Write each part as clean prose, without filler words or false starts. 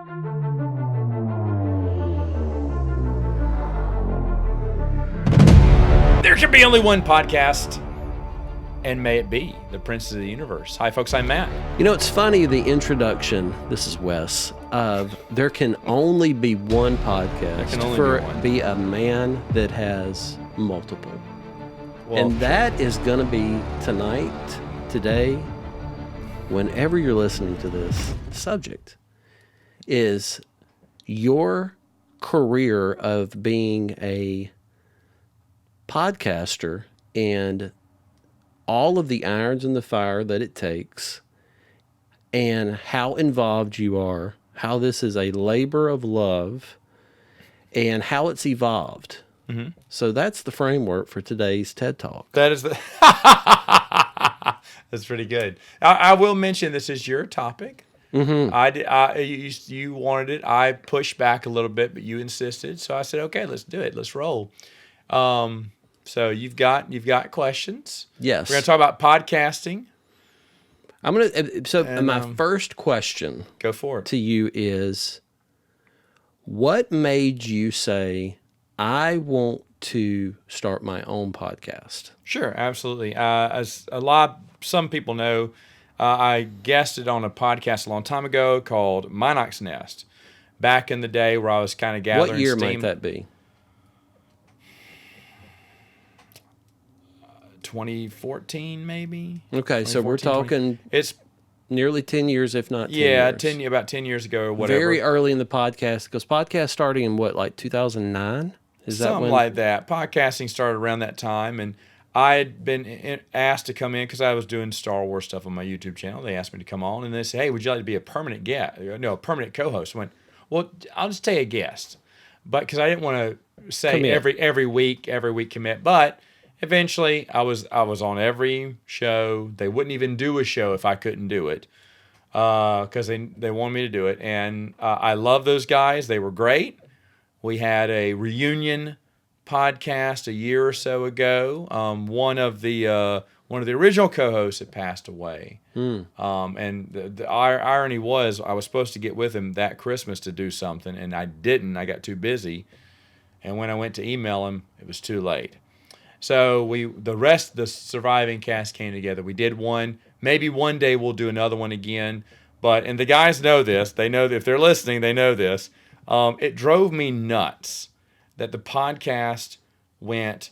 There can be only one podcast, and may it be the Princes of the Universe. Hi, folks. I'm Matt. You know, it's funny, the introduction, this is Wes, of there can only be one podcast be a man that has multiple. Well, and that is going to be tonight, today, whenever you're listening to this subject, is your career of being a podcaster and all of the irons in the fire that it takes, and how involved you are, how this is a labor of love, and how it's evolved. Mm-hmm. So that's the framework for today's TED Talk. That is the that's pretty good. I will mention this is your topic. Mm-hmm. You wanted it. I pushed back a little bit, but you insisted. So I said, okay, let's do it. Let's roll. So you've got questions. Yes. We're going to talk about podcasting. My first question go for it. To you is, what made you say, I want to start my own podcast? Sure, absolutely. As some people know, I guested on a podcast a long time ago called Monarch's Nest. Back in the day where I was kind of gathering steam. What year might that be? 2014, maybe. Okay, so we're talking it's nearly 10 years, if not 10 years. About 10 years ago or whatever. Very early in the podcast, because podcast starting in what, like 2009? Something like that. Podcasting started around that time, and I had been asked to come in because I was doing Star Wars stuff on my YouTube channel. They asked me to come on, and they said, hey, would you like to be a permanent guest? No, a permanent co-host. I went, well, I'll just take a guest. But because I didn't want to say every week commit, but eventually, I was on every show. They wouldn't even do a show if I couldn't do it, because they wanted me to do it. And I love those guys. They were great. We had a reunion podcast a year or so ago. One of the original co-hosts had passed away. And the irony was, I was supposed to get with him that Christmas to do something, and I didn't. I got too busy. And when I went to email him, it was too late. So the surviving cast came together. We did one. Maybe one day we'll do another one again. And the guys know this. They know that if they're listening, they know this. It drove me nuts that the podcast went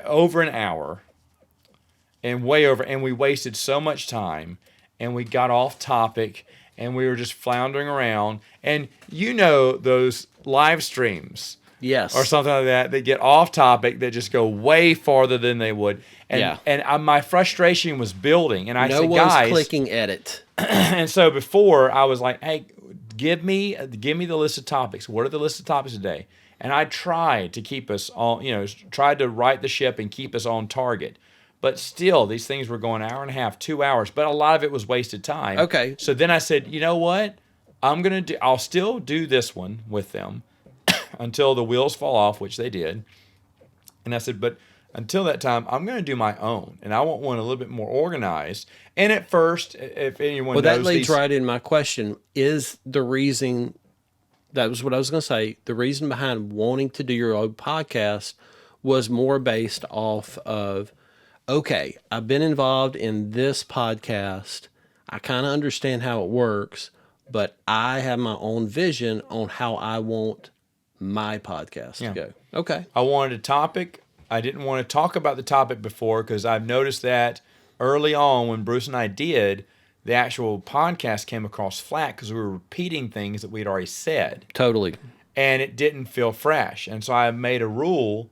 over an hour and way over, and we wasted so much time, and we got off topic, and we were just floundering around. And you know those live streams. Yes. Or something like that. They get off topic, that just go way farther than they would. And my frustration was building. And I said, guys, no one's clicking edit. And so before, I was like, hey, give me the list of topics. What are the list of topics today? And I tried to keep us on, tried to right the ship and keep us on target. But still, these things were going an hour and a half, 2 hours. But a lot of it was wasted time. Okay. So then I said, you know what? I'll still do this one with them until the wheels fall off, which they did. And I said, but until that time, I'm going to do my own. And I want one a little bit more organized. And at first, if anyone knows... Well, that leads right in my question. Is the reason... That was what I was going to say. The reason behind wanting to do your own podcast was more based off of, okay, I've been involved in this podcast. I kind of understand how it works, but I have my own vision on how I want my podcast to go. Okay. I wanted a topic. I didn't want to talk about the topic before, because I've noticed that early on when Bruce and I did, the actual podcast came across flat because we were repeating things that we'd already said. Totally. And it didn't feel fresh. And so I made a rule,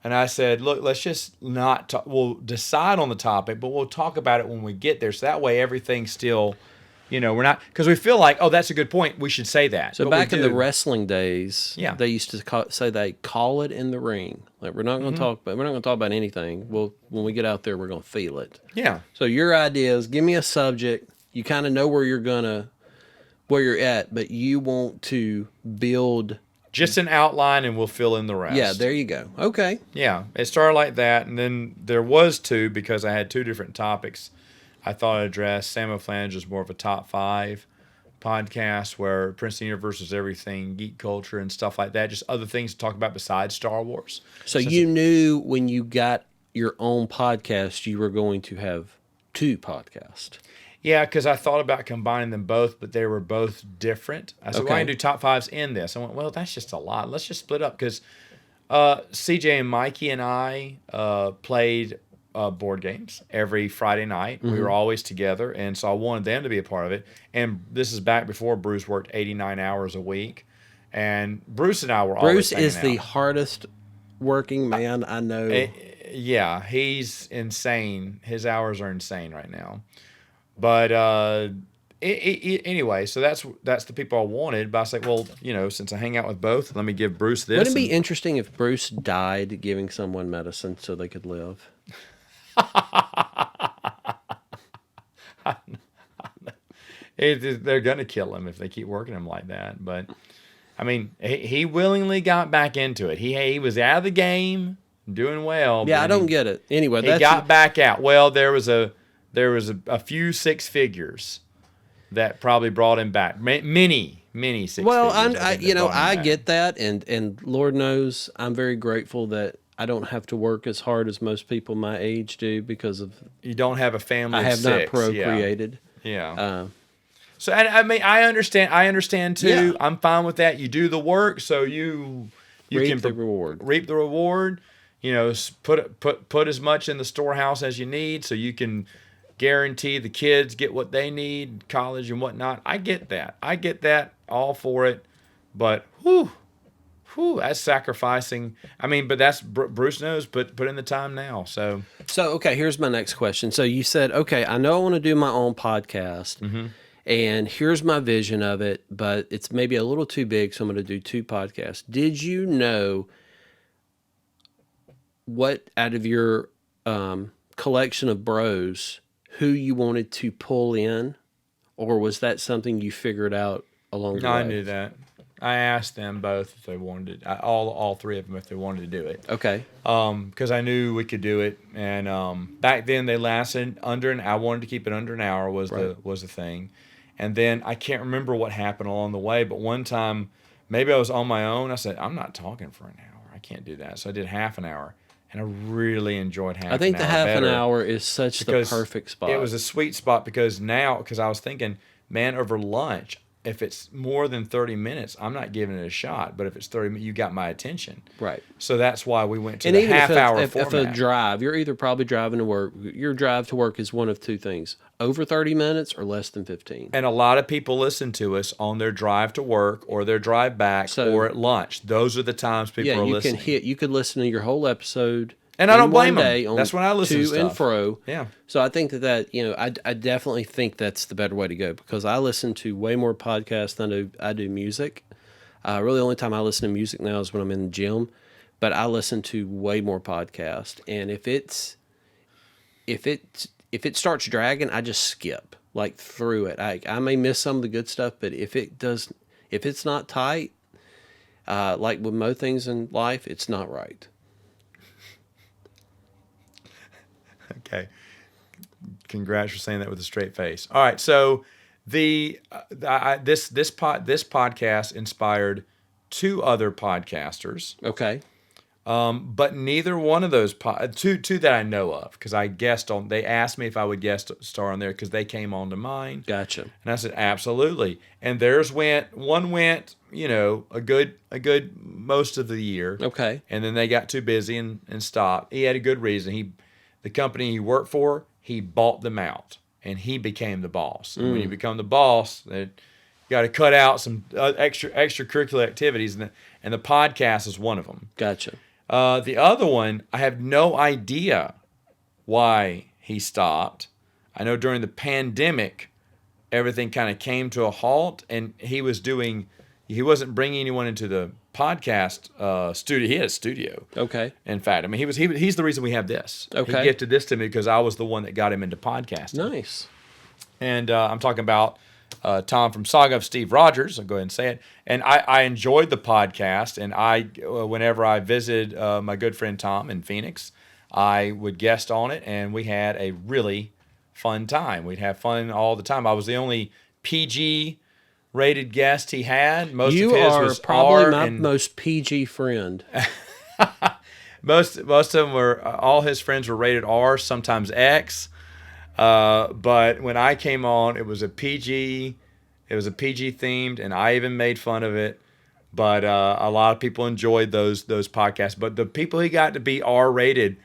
and I said, look, let's just not talk. We'll decide on the topic, but we'll talk about it when we get there. So that way everything's still... we're not, because we feel like, oh, that's a good point. We should say that. So back in the wrestling days, yeah, they used to say they call it in the ring. Like, we're not going to talk about anything. Well, when we get out there, we're going to feel it. Yeah. So your idea is, give me a subject. You kind of know where you're at, but you want to build just an outline, and we'll fill in the rest. Yeah, there you go. Okay. Yeah, it started like that, and then there was two, because I had two different topics I thought I'd address. Samuel Flange is more of a top 5 podcast where Princeton Universe is everything, geek culture and stuff like that. Just other things to talk about besides Star Wars. So you knew when you got your own podcast, you were going to have two podcasts. Yeah, because I thought about combining them both, but they were both different. I said, well, I Okay. can do top fives in this. I went, well, that's just a lot. Let's just split up because CJ and Mikey and I played board games every Friday night. We were always together, and so I wanted them to be a part of it. And this is back before Bruce worked 89 hours a week, and Bruce and I were always Bruce is hanging the out. hardest working man I know. Yeah, he's insane. His hours are insane right now. But anyway, so that's the people I wanted. But I was like, well, since I hang out with both, let me give Bruce this. Wouldn't it be and- interesting if Bruce died giving someone medicine so they could live? They're gonna kill him if they keep working him like that. But I mean, he willingly got back into it. He was out of the game, doing well. Yeah, but I don't get it. Anyway, He that's got back out. Well, there was a few six figures that probably brought him back. Many six well. figures. I think, that brought him I back. get that, and Lord knows I'm very grateful that I don't have to work as hard as most people my age do because of You don't have a family. I of have not six. procreated. Yeah. So and I mean, I understand too. Yeah. I'm fine with that. You do the work, so you Reap can the reward. reap the reward. Put as much in the storehouse as you need, so you can guarantee the kids get what they need, college and whatnot. I get that. All for it. But that's sacrificing. I mean, but that's Bruce knows. Put in the time now. So So, okay, here's my next question. So you said, okay, I know I want to do my own podcast, and here's my vision of it, but it's maybe a little too big, so I'm going to do two podcasts. Did you know what out of your collection of bros, who you wanted to pull in, or was that something you figured out along the way? I knew that. I asked them both if they wanted it. All three of them if they wanted to do it. Okay. Because I knew we could do it, and back then they lasted under an. I wanted to keep it under an hour was the thing, and then I can't remember what happened along the way, but one time maybe I was on my own. I said I'm not talking for an hour. I can't do that, so I did half an hour, and I really enjoyed half. I think an the hour half better an hour is such the because perfect spot. It was a sweet spot because I was thinking, man, over lunch. If it's more than 30 minutes, I'm not giving it a shot. But if it's 30 minutes, you got my attention. Right. So that's why we went to And the even half-hour if format. a drive, you're either probably driving to work. Your drive to work is one of two things: over 30 minutes or less than 15. And a lot of people listen to us on their drive to work or their drive back So- or at lunch. Those are the times people Yeah, are you listening. you could listen to your whole episode. And I in don't blame one 'em. day on That's when I listen to to and stuff. fro. Yeah. So I think that I definitely think that's the better way to go because I listen to way more podcasts than I do music. Really, the only time I listen to music now is when I'm in the gym, but I listen to way more podcasts. And if it starts dragging, I just skip like through it. I may miss some of the good stuff, but if it's not tight, like with most things in life, it's not right. Okay. Congrats for saying that with a straight face. All right. So this podcast inspired two other podcasters. Okay. But neither one of those two that I know of, because I guessed on. They asked me if I would guest star on there because they came on to mine, Gotcha. and I said absolutely. And theirs went a good most of the year. Okay. And then they got too busy and stopped. He had a good reason. The company he worked for, he bought them out, and he became the boss. And when you become the boss, you got to cut out some extracurricular activities, and the podcast is one of them. Gotcha. The other one, I have no idea why he stopped. I know during the pandemic, everything kind of came to a halt, and he wasn't bringing anyone into the podcast studio. He had a studio. Okay. In fact, I mean, he's the reason we have this. Okay. He gifted this to me because I was the one that got him into podcasting. Nice. And I'm talking about Tom from Saga of Steve Rogers. I'll go ahead and say it. And I enjoyed the podcast. And whenever I visited my good friend Tom in Phoenix, I would guest on it, and we had a really fun time. We'd have fun all the time. I was the only PG rated guests he had. Most You of his are was probably R, my and most PG friend. most of them were all his friends were rated R, sometimes X. But when I came on, it was a PG. It was a PG themed, and I even made fun of it. But a lot of people enjoyed those podcasts. But the people he got to be R rated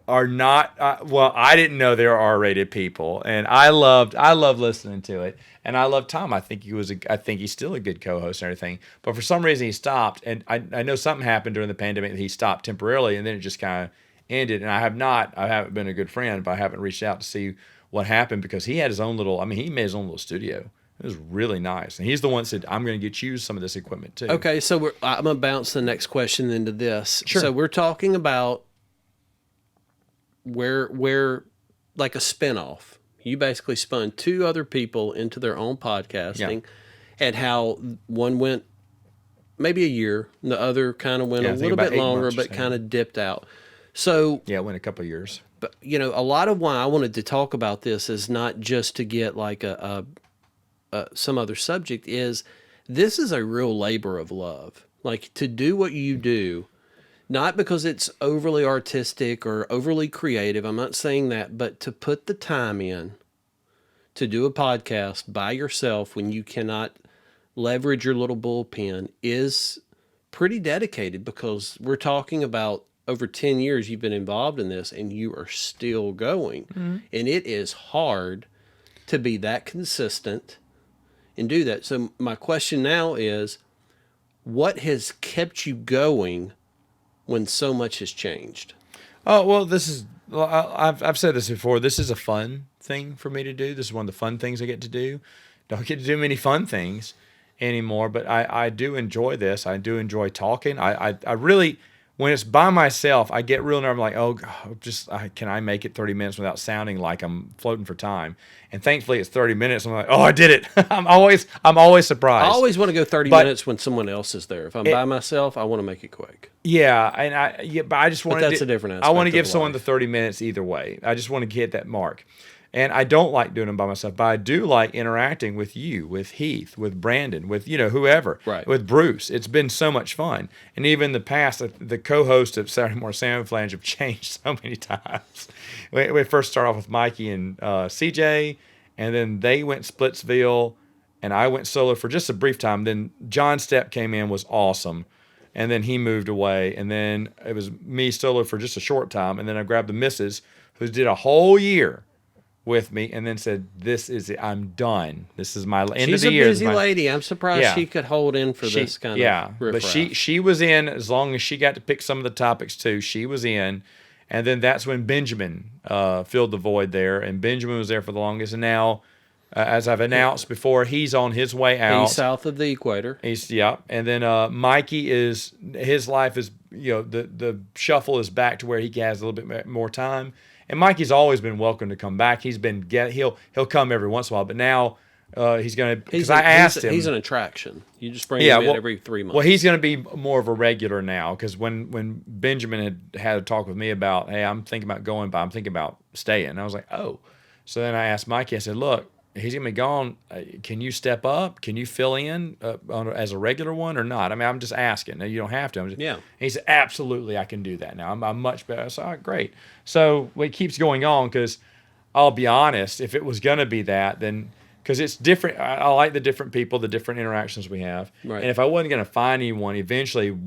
are not. Well, I didn't know they were R rated people, and I loved listening to it. And I love Tom. I think I think he's still a good co-host and everything. But for some reason he stopped, and I know something happened during the pandemic that he stopped temporarily, and then it just kind of ended. And I haven't been a good friend, but I haven't reached out to see what happened because he had his own little. I mean, he made his own little studio. It was really nice, and he's the one that said, "I'm going to get you some of this equipment too." Okay, so I'm gonna bounce the next question into this. Sure. So we're talking about where like a spinoff. You basically spun two other people into their own podcasting, and how one went maybe a year, and the other kind of went Yeah, a I think little about bit 8 longer, months or but so. kind of dipped out. So, Yeah, it went a couple of years. but a lot of why I wanted to talk about this is not just to get like some other subject. Is this is a real labor of love, like to do what you do, not because it's overly artistic or overly creative. I'm not saying that, but to put the time in to do a podcast by yourself when you cannot leverage your little bullpen is pretty dedicated, because we're talking about over 10 years you've been involved in this and you are still going. And it is hard to be that consistent and do that. So my question now is, what has kept you going when so much has changed? Oh well, I've said this before. This is a fun thing for me to do. This is one of the fun things I get to do. Don't get to do many fun things anymore, but I do enjoy this. I do enjoy talking. I really, when it's by myself, I get real nervous. Like, oh, God, can I make it 30 minutes without sounding like I'm floating for time? And thankfully, it's 30 minutes. I'm like, oh, I did it. I'm always surprised. I always want to go 30 But- minutes when someone else is there. If I'm by myself, I want to make it quick. Yeah, but I just want that's a different I want to aspect give of someone life. the 30 minutes either way. I just want to get that mark. And I don't like doing them by myself, but I do like interacting with you, with Heath, with Brandon, with whoever, Right. with Bruce. It's been so much fun. And even in the past, the co-hosts of Saturday Morning Salmon Flange have changed so many times. We first started off with Mikey and CJ, and then they went Splitsville, and I went solo for just a brief time. Then John Stepp came in, was awesome. And then he moved away, and then it was me solo for just a short time, and then I grabbed the missus, who did a whole year with me, and then said, "This is it. I'm done. This is my end of She's the a year." busy lady. I'm surprised Yeah. she could hold in for this kind yeah, of but riffraff. she was in as long as she got to pick some of the topics too. She was in, and then that's when Benjamin filled the void there, and Benjamin was there for the longest. And now, as I've announced before, he's on his way out. He's south of the equator. And then Mikey his life is the shuffle is back to where he has a little bit more time. And Mikey's always been welcome to come back. He'll come every once in a while, but now he's going to, because I asked him. He's an attraction. You just bring him in every 3 months. Well, he's going to be more of a regular now, because when Benjamin had a talk with me about, hey, I'm thinking about going, but I'm thinking about staying. And I was like, oh. So then I asked Mikey, I said, look, he's going to be gone. Can you step up? Can you fill in as a regular one or not? I mean, I'm just asking. You don't have to. Yeah. And he said, absolutely, I can do that now. I'm much better. I said, all right, great. So it keeps going on, because I'll be honest, if it was going to be that, then because it's different. I like the different people, the different interactions we have. Right. And if I wasn't going to find anyone, eventually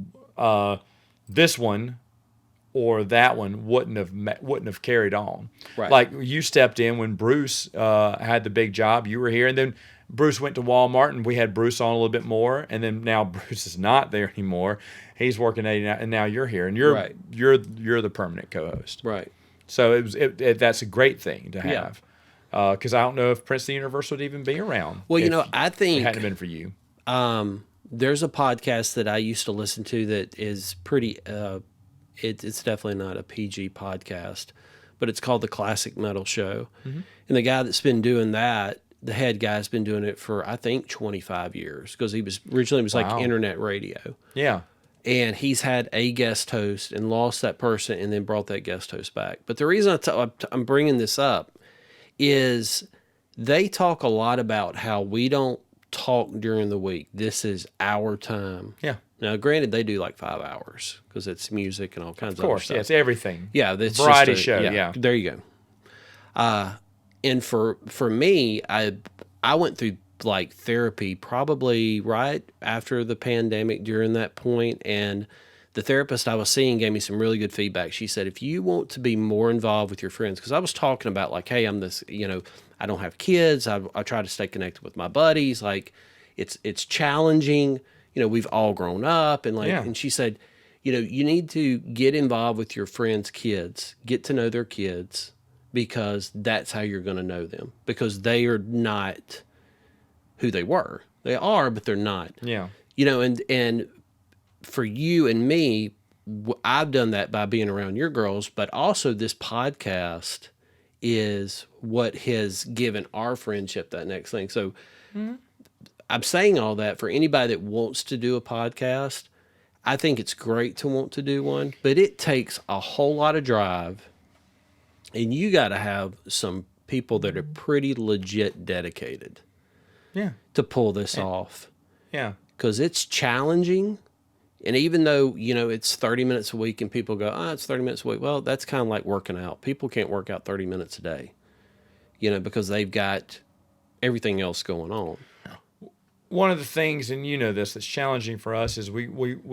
this one or that one wouldn't have carried on. Right. Like you stepped in when Bruce had the big job. You were here, and then Bruce went to Walmart, and we had Bruce on a little bit more. And then now Bruce is not there anymore. He's working 80 now, and now you're here, and Right. you're the permanent co-host. Right. So that's a great thing to Yeah. have. Because I don't know if Princeton Universe would even be around. Well, if I it think hadn't been for you. there's a podcast that I used to listen to that is pretty. It's definitely not a PG podcast, but it's called the Classic Metal Show. Mm-hmm. And the guy that's been doing that, the head guy's been doing it for I think 25 years, because he was originally Wow. like internet radio. Yeah. And he's had a guest host and lost that person and then brought that guest host back. But the reason I'm bringing this up is they talk a lot about how we don't talk during the week. This is our time. Yeah. Now, granted, they do like 5 hours because it's music and all kinds of other Of course. stuff. Yeah, it's everything. Yeah, that's Variety just show. Yeah. There you go. And for me, I went through like therapy probably right after the pandemic during that point, and the therapist I was seeing gave me some really good feedback. She said, if you want to be more involved with your friends, because I was talking about like, hey, I'm this, I don't have kids. I try to stay connected with my buddies. Like, it's challenging. We've all grown up, and like, Yeah. and she said, you need to get involved with your friends' kids, get to know their kids, because that's how you're going to know them, because they are not who they were. They are, but they're not. Yeah. And for you and me, I've done that by being around your girls, but also this podcast is what has given our friendship that next thing. So I'm saying all that for anybody that wants to do a podcast. I think it's great to want to do one, but it takes a whole lot of drive, and you got to have some people that are pretty legit dedicated Yeah. to pull this off, Yeah. because it's challenging. And even though, it's 30 minutes a week and people go, it's 30 minutes a week. Well, that's kind of like working out. People can't work out 30 minutes a day, because they've got everything else going on. One of the things, and this, that's challenging for us is we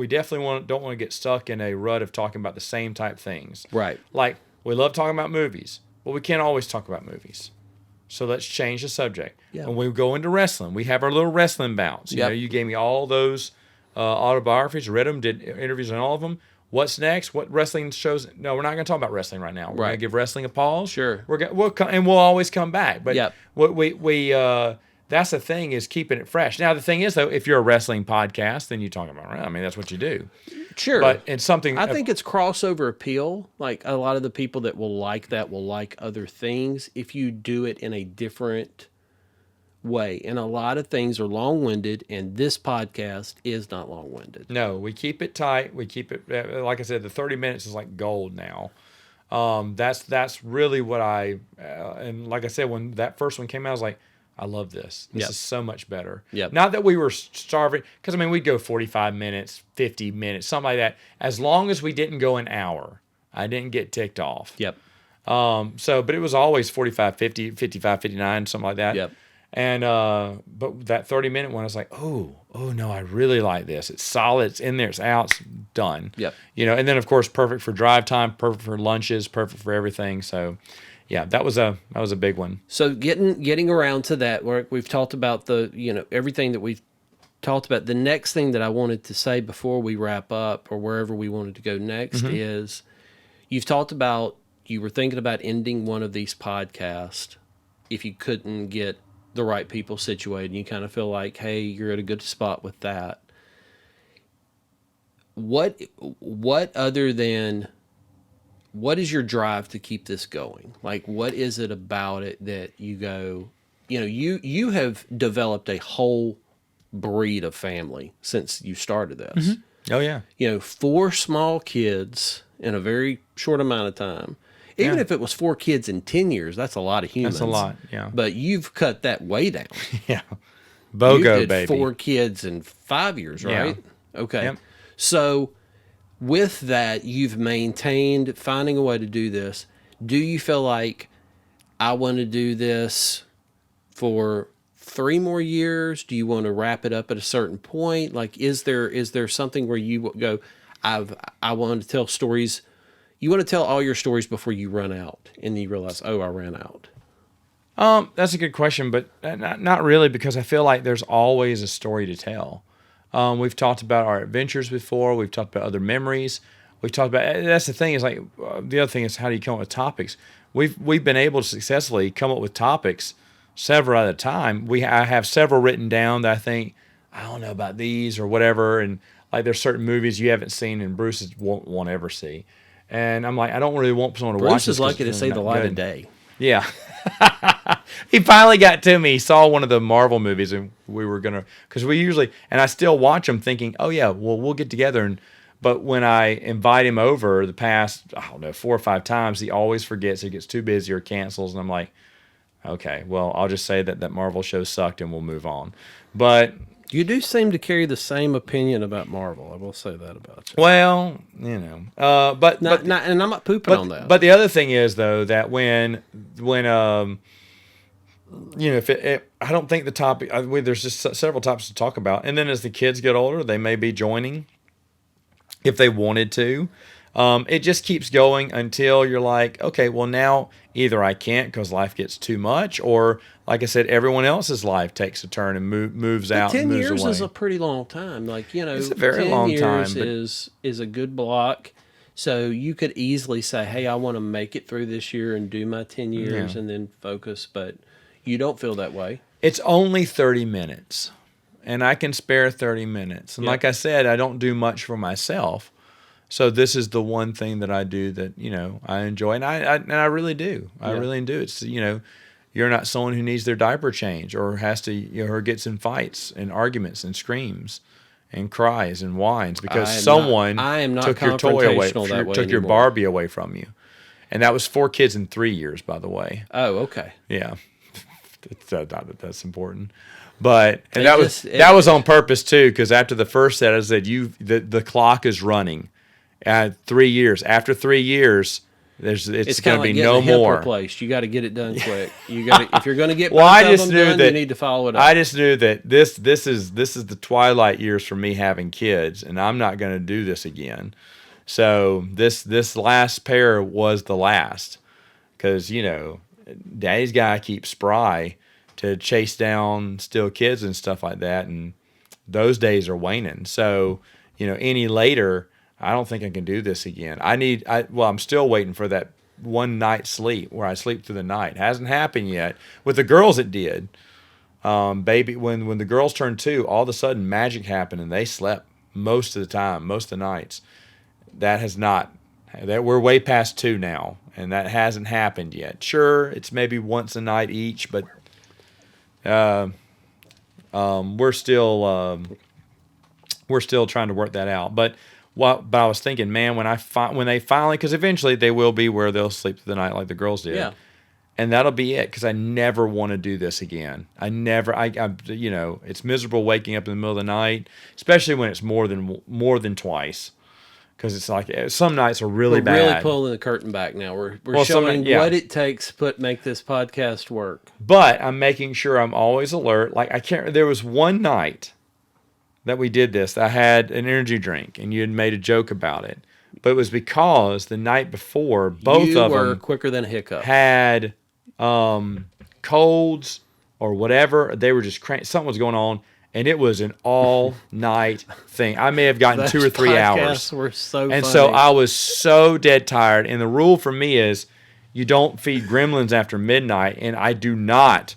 definitely don't want to get stuck in a rut of talking about the same type things. Right. Like, we love talking about movies, but we can't always talk about movies. So let's change the subject. Yeah. When we go into wrestling, we have our little wrestling bouts. You gave me all those autobiographies, read them, did interviews on all of them. What's next? What wrestling shows? No, we're not going to talk about wrestling right now. We're going to give wrestling a pause. Sure. We'll always come back. But Yep. we that's the thing, is keeping it fresh. Now, the thing is, though, if you're a wrestling podcast, then you talk about, that's what you do. Sure. But it's something. I think it's crossover appeal. Like, a lot of the people that will like that will like other things if you do it in a different way. And a lot of things are long-winded, and this podcast is not long-winded. No, we keep it tight. We keep it, like I said, the 30 minutes is like gold now. That's really what and like I said, when that first one came out, I was like, I love this. This is so much better. Yep. Not that we were starving, because we'd go 45 minutes, 50 minutes, something like that. As long as we didn't go an hour, I didn't get ticked off. Yep. But it was always 45, 50, 55, 59, something like that. Yep. And but that 30-minute one, I was like, oh no, I really like this. It's solid. It's in there. It's out. It's done. Yep. And then of course, perfect for drive time, perfect for lunches, perfect for everything. So, yeah, that was a big one. So getting around to that, where we've talked about everything that we've talked about. The next thing that I wanted to say before we wrap up, or wherever we wanted to go next, is you've talked about, you were thinking about ending one of these podcasts if you couldn't get the right people situated, and you kind of feel like, hey, you're at a good spot with that. What is your drive to keep this going? Like, what is it about it that you go, you have developed a whole breed of family since you started this. Oh, yeah. 4 small kids in a very short amount of time. Even if it was 4 kids in 10 years, that's a lot of humans. That's a lot, yeah. But you've cut that way down. Yeah. BOGO, You did baby. 4 kids in 5 years, right? Okay. Yep. So with that, you've maintained finding a way to do this. Do you feel like, I want to do this for 3 more years? Do you want to wrap it up at a certain point? Like, is there something where you go, I want to tell stories? You want to tell all your stories before you run out, and you realize, I ran out. That's a good question, but not really, because I feel like there's always a story to tell. We've talked about our adventures before. We've talked about other memories. We've talked about, that's the thing, is like, the other thing is, how do you come up with topics? We've been able to successfully come up with topics several at a time. I have several written down that I think, I don't know about these or whatever, and like there's certain movies you haven't seen and Bruce won't ever see. And I'm like, I don't really want someone to watch Bruce this. is lucky to see the light of day. Yeah. He finally got to me. He saw one of the Marvel movies, and we were going to, because we usually, and I still watch them thinking, oh yeah, well, we'll get together. But when I invite him over the past, I don't know, 4 or 5 times, he always forgets. He gets too busy or cancels. And I'm like, Okay, well, I'll just say that Marvel show sucked and we'll move on. But, You do seem to carry the same opinion about Marvel. I will say that about you. well, And I'm not pooping on that. but the other thing is though that when if I don't think the topic. There's just several topics to talk about, and then as the kids get older, they may be joining if they wanted to. It just keeps going until you're like, okay, well now either I can't because life gets too much, or like I said, everyone else's life takes a turn and moves out. 10 and moves years away. is a pretty long time. Like, It's a very 10 long years time, but- is a good block. So you could easily say, hey, I want to make it through this year and do my 10 years Yeah. and then focus. But you don't feel that way. It's only 30 minutes, and I can spare 30 minutes. And Yep. like I said, I don't do much for myself. So this is the one thing that I do that, I enjoy. And I really do. I Yeah. really do. It's, you're not someone who needs their diaper changed or has to, or gets in fights and arguments and screams and cries and whines because I am not took your toy away, confrontational that way took your anymore. Barbie away from you. And that was 4 kids in 3 years, by the way. Oh, okay. Yeah. That's important. But and It that was on purpose too, because after the first set, I said the clock is running at 3 years. After 3 years, it's It's going kind to of be like getting no a hip more. replaced. You got to get it done quick. You got if you're going to get Well, both I of just them knew done, that you need to follow it up. I just knew that this is the twilight years for me having kids, and I'm not going to do this again. So this last pair was the last, because Daddy's got to keep spry to chase down still kids and stuff like that, and those days are waning. So any later, I don't think I can do this again. I'm still waiting for that one night sleep where I sleep through the night. Hasn't happened yet. With the girls, it did. Baby, when the girls turned 2, all of a sudden magic happened and they slept most of the time, most of the nights. That has not. We're way past 2 now, and that hasn't happened yet. Sure, it's maybe once a night each, but we're still trying to work that out. But I was thinking, man, when they finally, because eventually they will be where they'll sleep through the night like the girls did. Yeah. And that'll be it, because I never want to do this again. It's miserable waking up in the middle of the night, especially when it's more than twice, because it's like some nights are really We're bad. really pulling the curtain back now. We're Well, showing yeah. what it takes to make this podcast work. But I'm making sure I'm always alert. Like there was one night that we did this. I had an energy drink, and you had made a joke about it, but it was because the night before both you of were them quicker than a hiccup. had colds or whatever. They were just something was going on, and it was an all night thing. I may have gotten Those 2 or 3 hours. podcasts were so And funny. so I was so dead tired. And the rule for me is you don't feed gremlins after midnight, and I do not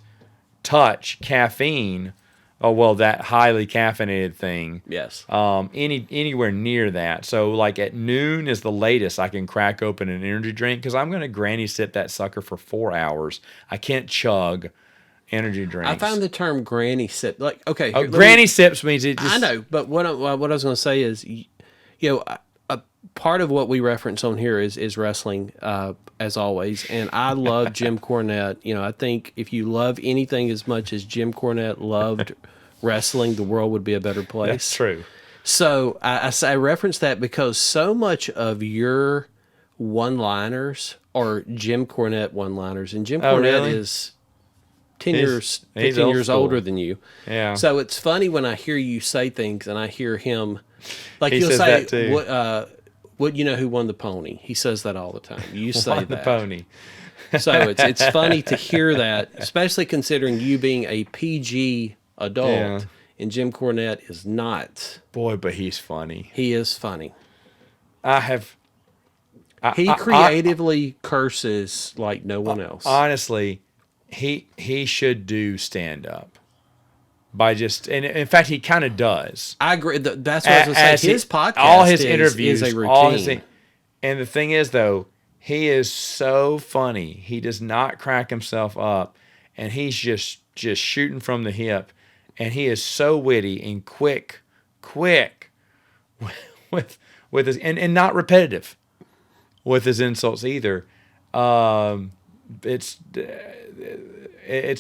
touch caffeine. Oh, well, that highly caffeinated thing. Yes. Anywhere near that. So like at noon is the latest I can crack open an energy drink, because I'm going to granny sip that sucker for 4 hours. I can't chug energy drinks. I found the term granny sip. Like, okay. Oh, here, let me- granny sips means it just... I know, but what I was going to say is, a part of what we reference on here is wrestling, as always, and I love Jim Cornette. I think if you love anything as much as Jim Cornette loved wrestling, the world would be a better place. That's true. So I reference that because so much of your one-liners are Jim Cornette one-liners, and Jim Cornette really? is 10 He's- years, he's 15 old years school. older than you. Yeah. So it's funny when I hear you say things and I hear him, like He you'll says say, that too. "What you know who won the pony?" He says that all the time. You say On the that. pony. So it's funny to hear that, especially considering you being a PG adult, Yeah. and Jim Cornette is not. Boy, but he's funny. He is funny. He I- creatively curses like no one else. Honestly, he should do stand up by just, and in fact he kind of does. I agree. That's what I was going to As say. His podcast, all his is interviews, a routine. all his, and the thing is though, he is so funny. He does not crack himself up, and he's just shooting from the hip, and he is so witty and quick with his, and not repetitive with his insults either. it's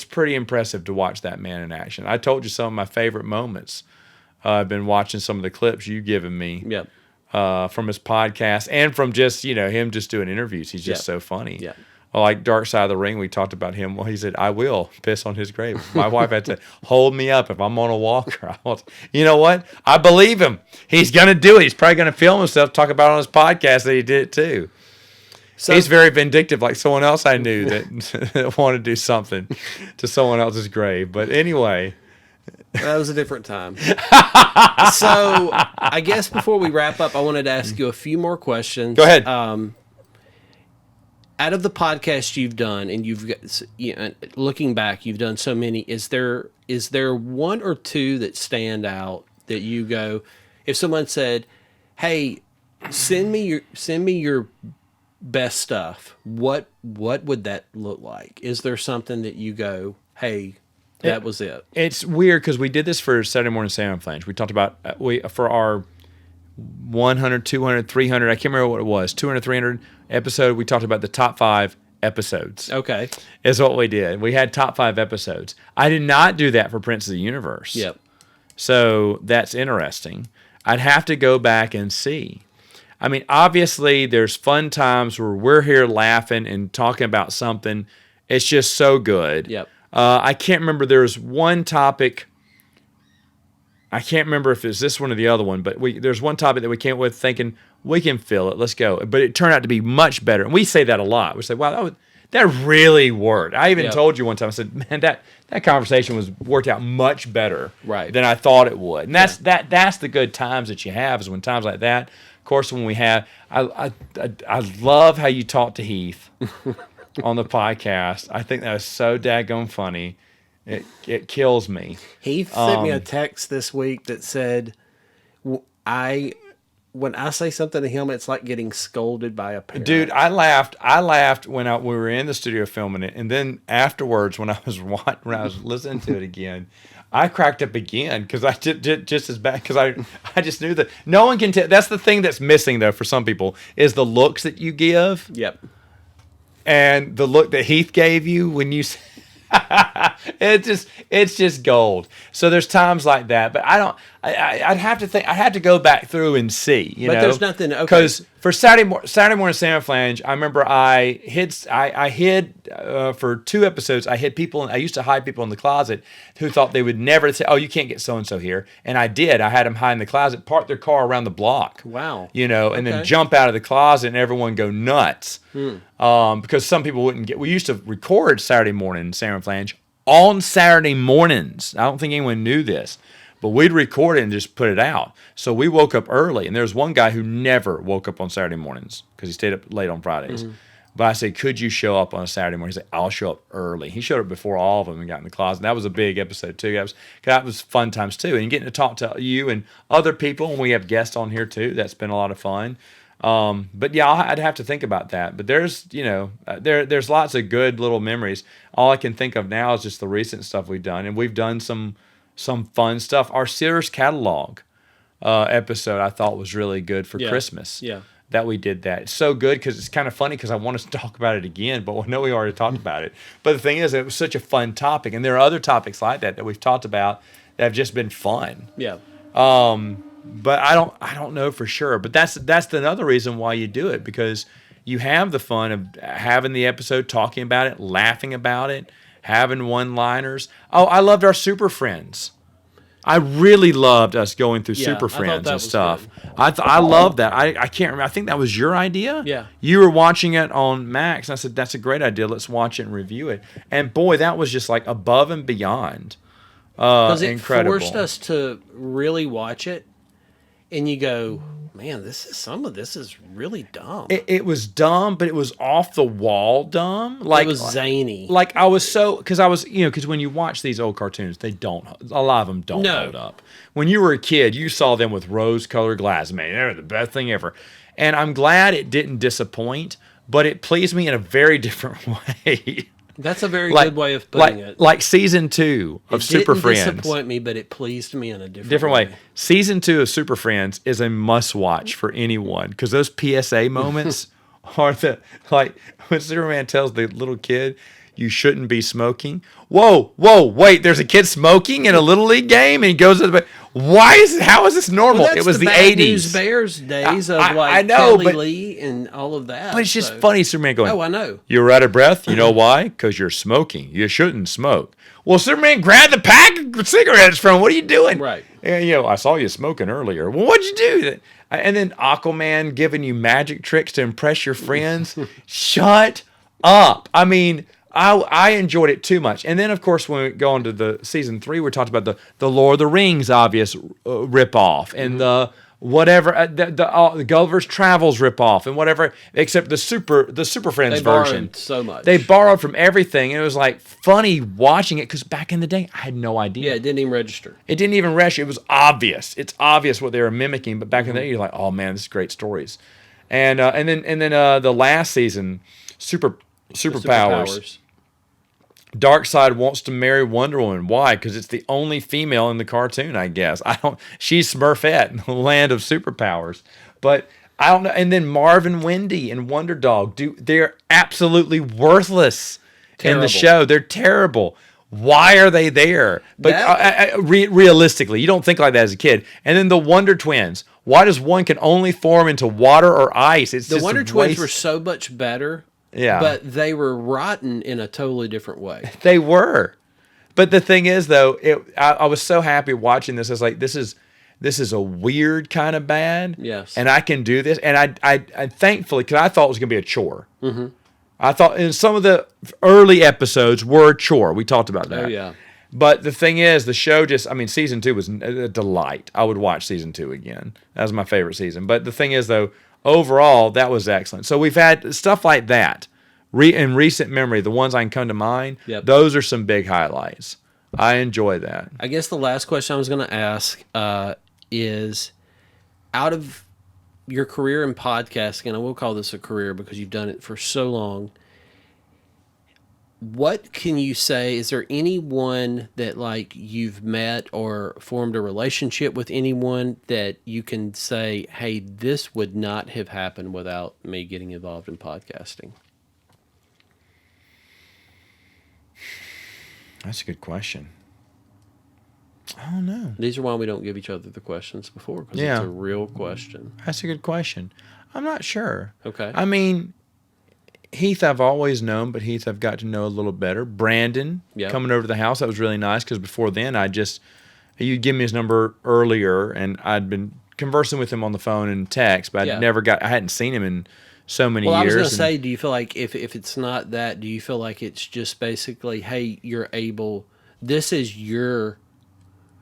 pretty impressive to watch that man in action. I told you some of my favorite moments. I've been watching some of the clips you've given me. Yep. From his podcast and from just him just doing interviews. He's just so funny. Yeah. Like Dark Side of the Ring, we talked about him. Well, he said, "I will piss on his grave." My wife had to hold me up if I'm on a walker. You know what? I believe him. He's gonna do it. He's probably gonna film himself, talk about it on his podcast that he did it too. So, he's very vindictive, like someone else I knew that wanted to do something to someone else's grave. But anyway. That was a different time. So I guess before we wrap up, I wanted to ask you a few more questions. Go ahead. Out of the podcasts you've done, and you've got, looking back, you've done so many. Is there one or two that stand out that you go, if someone said, "Hey, send me your best stuff," what would that look like? Is there something that you go, "Hey, that was it"? It's weird because we did this for Saturday Morning Salmon Flange. We talked about for our 100, 200, 300, I can't remember what it was, 200, 300 episode, we talked about the top 5 episodes. Okay. Is what we did. We had top 5 episodes. I did not do that for Prince of the Universe. Yep. So that's interesting. I'd have to go back and see. I mean, obviously, there's fun times where we're here laughing and talking about something. It's just so good. Yep. I can't remember. There's one topic. I can't remember if it's this one or the other one, but there's one topic that we came up with thinking we can fill it. Let's go. But it turned out to be much better. And we say that a lot. We say, wow, that really worked. I even told you one time, I said, man, that conversation worked out much better than I thought it would. And that's the good times that you have, is when times like that. Of course, when we have, I love how you talk to Heath on the podcast. I think that was so daggone funny. It kills me. Heath sent me a text this week that said, when I say something to him, it's like getting scolded by a parent. Dude, I laughed when we were in the studio filming it, and then afterwards when I was listening to it again, I cracked up again because I did just as bad, because I just knew that no one can tell. That's the thing that's missing though for some people, is the looks that you give. Yep. And the look that Heath gave you when you it's just gold. So there's times like that, but I'd have to go back through and see, But there's nothing, okay. Because for Saturday Morning Salmon Flange, I remember I hid for 2 episodes. I used to hide people in the closet who thought they would never say, "Oh, you can't get so and so here," and I did. I had them hide in the closet, park their car around the block. Wow. And then jump out of the closet and everyone go nuts. Because some people wouldn't get. We used to record Saturday Morning Salmon Flange on Saturday mornings. I don't think anyone knew this, but we'd record it and just put it out. So we woke up early, and there was one guy who never woke up on Saturday mornings because he stayed up late on Fridays. But I said, "Could you show up on a Saturday morning?" He said, "I'll show up early." He showed up before all of them and got in the closet. And that was a big episode too. That was fun times too, and getting to talk to you and other people. And we have guests on here too. That's been a lot of fun. But yeah, I'd have to think about that. But there's there's lots of good little memories. All I can think of now is just the recent stuff we've done, and we've done some fun stuff. Our Sears catalog episode I thought was really good for Christmas. Yeah. That we did that. It's so good because it's kind of funny because I want us to talk about it again, but we know we already talked about it. But the thing is, it was such a fun topic, and there are other topics like that we've talked about that have just been fun. Yeah. But I don't know for sure. But that's another reason why you do it, because you have the fun of having the episode, talking about it, laughing about it, having one-liners. Oh, I loved our Super Friends. I really loved us going through Super Friends and stuff. I love that. I can't remember. I think that was your idea. Yeah. You were watching it on Max, and I said, "That's a great idea. Let's watch it and review it." And boy, that was just like above and beyond Because it incredible. forced us to really watch it, and you go, "Man, some of this is really dumb." It was dumb, but it was off the wall dumb. Like it was zany. Like I was because when you watch these old cartoons, a lot of them don't hold up. When you were a kid, you saw them with rose-colored glasses. Man, they're the best thing ever. And I'm glad it didn't disappoint, but it pleased me in a very different way. That's a very good way of putting it. Like season 2 of Super Friends. It didn't disappoint me, but it pleased me in a different way. Season 2 of Super Friends is a must-watch for anyone, because those PSA moments Or the like when Superman tells the little kid you shouldn't be smoking. Whoa, wait! There's a kid smoking in a little league game, and he goes to the. Why is it? How is this normal? Well, that's it was the Bad News '80s. Bears days of I like know, Kelly but- Lee and all of that. But it's just so- funny, Superman going. Oh, I know. You're out of breath. You know why? Because you're smoking. You shouldn't smoke. Well, Superman grabbed the pack of cigarettes from him. What are you doing? Right. And, I saw you smoking earlier. Well, what'd you do? And then Aquaman giving you magic tricks to impress your friends. Shut up. I mean, I enjoyed it too much. And then, of course, when we go on to the season 3, we talked about the Lord of the Rings obvious ripoff and the whatever the Gulliver's Travels ripoff and whatever, except the Super Friends They version. borrowed so much. They borrowed from everything, and it was like funny watching it because back in the day, I had no idea. Yeah, it didn't even register. It didn't even rush. It was obvious. It's obvious what they were mimicking. But back in the day, you're like, oh man, this is great stories. And then the last season, superpowers. Darkseid wants to marry Wonder Woman. Why? Because it's the only female in the cartoon, I guess. She's Smurfette in the land of superpowers. But I don't know. And then Marvin Wendy and Wonder Dog, they're absolutely worthless in the Terrible. show. They're terrible. Why are they there? But realistically, you don't think like that as a kid. And then the Wonder Twins. Why does one can only form into water or ice? It's The just Wonder a Twins waste. were so much better. Yeah. But they were rotten in a totally different way. They were. But the thing is, though, I was so happy watching this. I was like, this is a weird kind of bad. Yes. And I can do this. And I thankfully, because I thought it was going to be a chore. Mm-hmm. I thought in some of the early episodes were a chore. We talked about that. Oh, yeah. But the thing is, the show season 2 was a delight. I would watch season 2 again. That was my favorite season. But the thing is, though, overall, that was excellent. So we've had stuff like that. In recent memory, the ones I can come to mind, Yep. those are some big highlights. I enjoy that. I guess the last question I was going to ask is, out of your career in podcasting, and I will call this a career because you've done it for so long, what can you say? Is there anyone that like you've met or formed a relationship with anyone that you can say, hey, this would not have happened without me getting involved in podcasting? That's a good question. I don't know. These are why we don't give each other the questions before, because Yeah. it's a real question. That's a good question. I'm not sure. Okay. I mean, Heath I've always known, but Heath I've got to know a little better. Brandon Yep. coming over to the house, that was really nice because before then you'd give me his number earlier and I'd been conversing with him on the phone and text, but Yeah. I hadn't seen him in so many Well, I years. was going to and- say, do you feel like if it's not that, do you feel like it's just basically, hey, this is your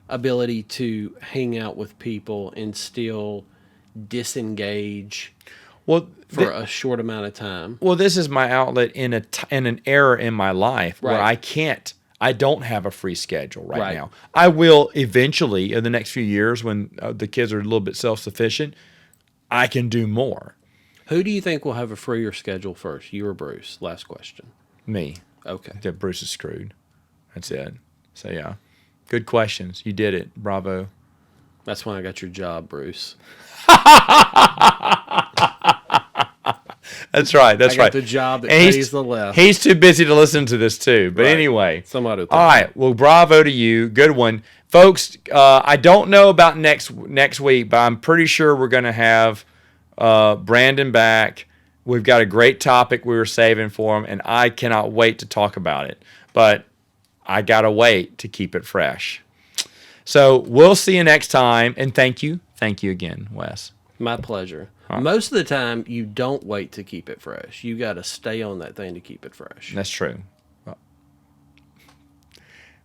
ability to hang out with people and still disengage well, for a short amount of time? well, this is my outlet in an era in my life where Right. I don't have a free schedule right Right. now. I will eventually in the next few years when the kids are a little bit self-sufficient, I can do more. Who do you think will have a freer schedule first, you or Bruce? Last question. Me. Okay. That Bruce is screwed. That's it. So yeah, good questions. You did it. Bravo. That's when I got your job, Bruce. That's right. That's I got right. the job that And pays the less. He's too busy to listen to this too. But Right. anyway. Somebody will All right. Well, bravo to you. Good one, folks. I don't know about next week, but I'm pretty sure we're going to have Brandon back. We've got a great topic we were saving for him, and I cannot wait to talk about it. But I gotta wait to keep it fresh. So we'll see you next time, and thank you again, Wes. My pleasure. Most of the time, you don't wait to keep it fresh. You got to stay on that thing to keep it fresh. That's true.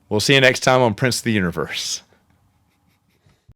We'll see you next time on Prince of the Universe.